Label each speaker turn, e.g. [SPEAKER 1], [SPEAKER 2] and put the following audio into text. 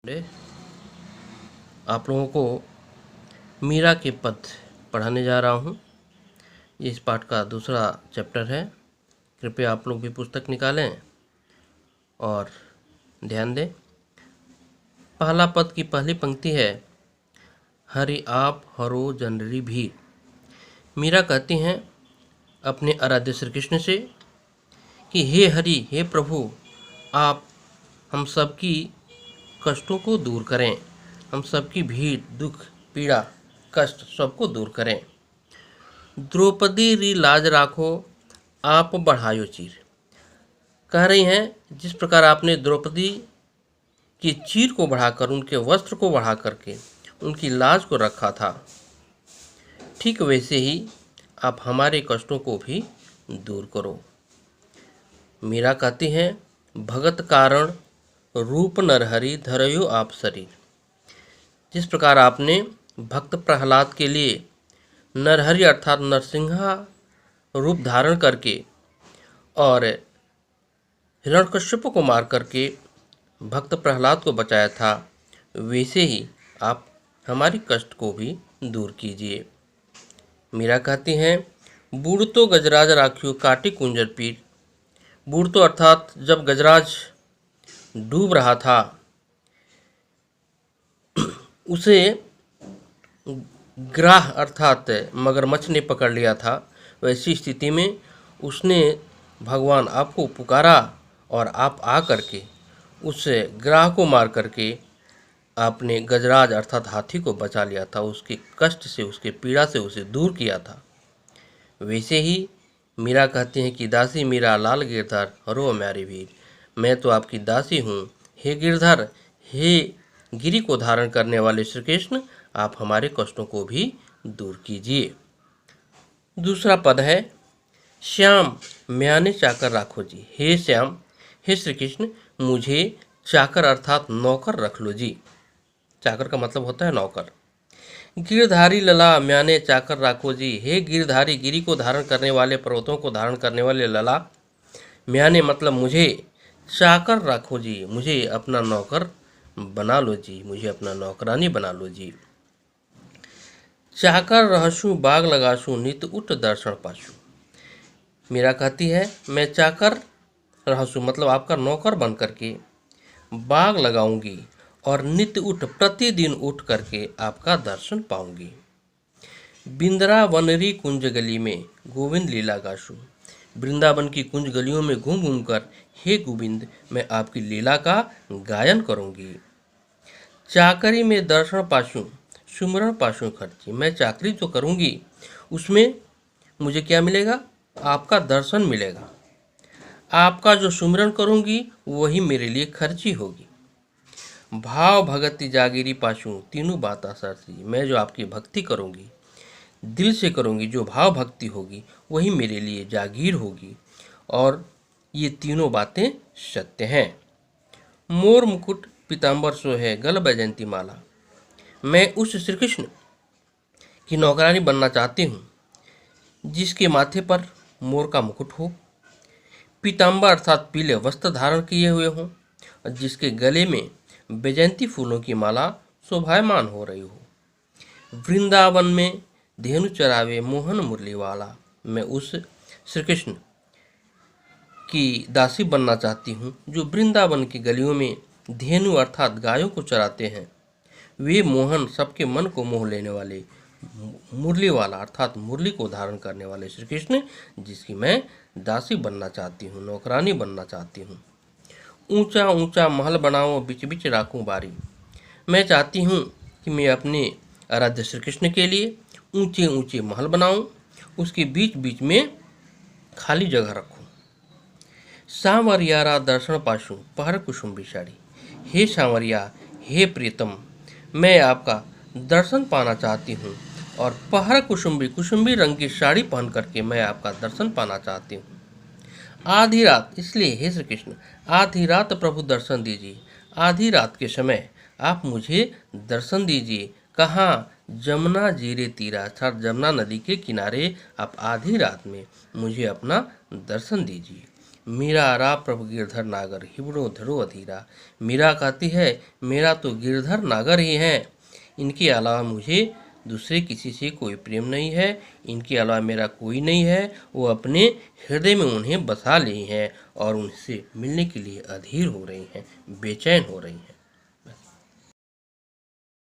[SPEAKER 1] आप लोगों को मीरा के पद पढ़ाने जा रहा हूँ। ये इस पाठ का दूसरा चैप्टर है। कृपया आप लोग भी पुस्तक निकालें और ध्यान दें। पहला पद की पहली पंक्ति है, हरि आप हरो जनरी भी। मीरा कहती हैं अपने आराध्य श्री कृष्ण से कि हे हरि, हे प्रभु, आप हम सबकी कष्टों को दूर करें, हम सबकी भीड़, दुख, पीड़ा, कष्ट सबको दूर करें। द्रौपदी री लाज राखो, आप बढ़ायो चीर। कह रही हैं जिस प्रकार आपने द्रौपदी की चीर को बढ़ाकर, उनके वस्त्र को बढ़ा करके उनकी लाज को रखा था, ठीक वैसे ही आप हमारे कष्टों को भी दूर करो। मीरा कहती हैं, भगत कारण रूप नरहरि धरयो आप शरीर। जिस प्रकार आपने भक्त प्रहलाद के लिए नरहरि अर्थात नरसिंहा रूप धारण करके और हिरण्यकश्यप को मार करके भक्त प्रहलाद को बचाया था, वैसे ही आप हमारी कष्ट को भी दूर कीजिए। मीरा कहती हैं, बूढ़ तो गजराज राखियो काटी कुंजर पीर। बूढ़ तो अर्थात जब गजराज डूब रहा था, उसे ग्राह अर्थात मगरमच्छ ने पकड़ लिया था। वैसी स्थिति में उसने भगवान आपको पुकारा और आप आ करके उस ग्राह को मार करके आपने गजराज अर्थात हाथी को बचा लिया था, उसके कष्ट से, उसके पीड़ा से उसे दूर किया था। वैसे ही मीरा कहती हैं कि दासी मीरा लाल गिरधर हरो म्यारी भीर। मैं तो आपकी दासी हूँ, हे गिरधर, हे गिरी को धारण करने वाले श्री कृष्ण, आप हमारे कष्टों को भी दूर कीजिए। दूसरा पद है, श्याम म्याने चाकर राखो जी। हे श्याम, हे श्री कृष्ण, मुझे चाकर अर्थात नौकर रख लो जी। चाकर का मतलब होता है नौकर। गिरधारी लला म्याने चाकर राखो जी। हे गिरधारी, गिरी को धारण करने वाले, पर्वतों को धारण करने वाले लला, म्याने मतलब मुझे, चाकर राखो जी, मुझे अपना नौकर बना लो जी, मुझे अपना नौकरानी बना लो जी। चाकर रहसू बाग लगासू, नित उठ दर्शन पासू। मीरा कहती है, मैं चाकर रहसू मतलब आपका नौकर बन करके बाग लगाऊंगी और नित्य उठ, प्रतिदिन उठ करके आपका दर्शन पाऊंगी। वृंदावनरी कुंज गली में गोविंद लीला गाशु। वृंदावन की कुंज गलियों में घूम घूम कर हे गोविंद, मैं आपकी लीला का गायन करूंगी। चाकरी में दर्शन पाशु, सुमरण पाशु खर्ची। मैं चाकरी जो करूंगी उसमें मुझे क्या मिलेगा? आपका दर्शन मिलेगा। आपका जो सुमरण करूंगी वही मेरे लिए खर्ची होगी। भाव भगति जागीरी पाशु, तीनों बाता सरसी। मैं जो आपकी भक्ति करूंगी, दिल से करूंगी, जो भाव भक्ति होगी वही मेरे लिए जागीर होगी, और ये तीनों बातें सत्य हैं। मोर मुकुट पीताम्बर सो है, गल बैजंती माला। मैं उस श्री कृष्ण की नौकरानी बनना चाहती हूँ जिसके माथे पर मोर का मुकुट हो, पीताम्बर अर्थात पीले वस्त्र धारण किए हुए हों, और जिसके गले में बैजंती फूलों की माला शोभायमान हो रही हो। वृंदावन में धेनु चरावे मोहन मुरली वाला। मैं उस श्री कृष्ण की दासी बनना चाहती हूँ जो वृंदावन की गलियों में धेनु अर्थात गायों को चराते हैं। वे मोहन सबके मन को मोह लेने वाले, मुरली वाला अर्थात मुरली को धारण करने वाले श्री कृष्ण जिसकी मैं दासी बनना चाहती हूँ, नौकरानी बनना चाहती हूँ। ऊंचा ऊंचा महल बनाओ, बिच बिच राखूं बारी। मैं चाहती हूँ कि मैं अपने आराध्य श्री कृष्ण के लिए ऊंचे ऊंचे महल बनाऊं, उसके बीच बीच में खाली जगह रखूं। सांवरियारा दर्शन पाशु, पहर कुसुम्बी साड़ी। हे सांवरिया, हे प्रीतम, मैं आपका दर्शन पाना चाहती हूँ और पहर कुसुम्बी, कुसुम्बी रंग की साड़ी पहन करके मैं आपका दर्शन पाना चाहती हूँ। आधी रात, इसलिए हे श्री कृष्ण, आधी रात प्रभु दर्शन दीजिए। आधी रात के समय आप मुझे दर्शन दीजिए। कहाँ? जमुना जीरे तीरा अर्थात जमुना नदी के किनारे आप आधी रात में मुझे अपना दर्शन दीजिए। मीरा आरा प्रभु गिरधर नागर हिबड़ो धरो अधीरा। मीरा कहती है मेरा तो गिरधर नागर ही है, इनके अलावा मुझे दूसरे किसी से कोई प्रेम नहीं है, इनके अलावा मेरा कोई नहीं है। वो अपने हृदय में उन्हें बसा ली हैं और उनसे मिलने के लिए अधीर हो रही हैं, बेचैन हो रही हैं।